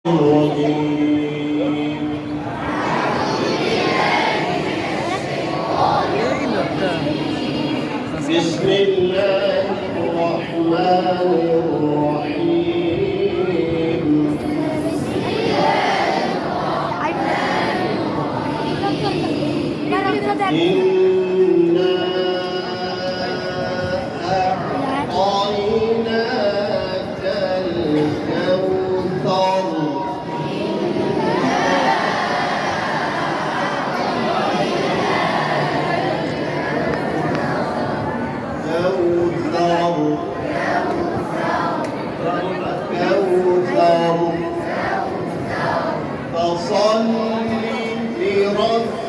بسم الله الرحمن الرحيم. إنا أعطيناك الكوثر فصل لربك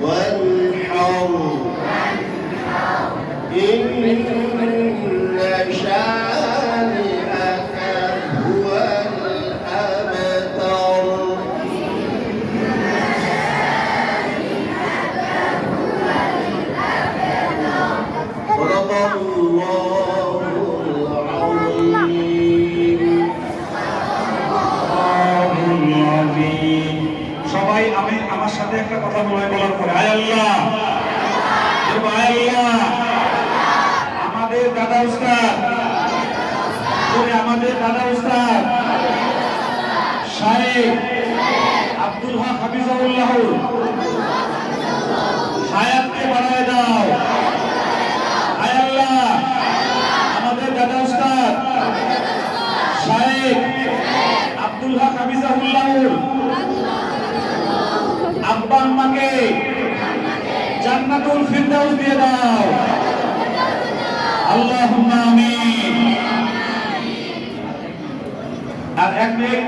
وانحر إن شانئك هو الأبتر. صدق الله العظيم. সবাই আমার সাথে একটা কথা বলার পরে আয় আল্লাহ, আমাদের দাদা উস্তাদ শাহেখ আব্দুল হক হাফিজাহুল্লাহ হায়াতকে বাড়ায় দাও। আয় আল্লাহ, আমাদের দাদা উস্তাদ শাহেখ আব্দুল হক হাফিজাহুল্লাহ আব্বা আম্মাকে জান্নাতুল ফিরদাউস দিয়ে দাও। আল্লাহুম্মা আমিন। আর এক মিনিট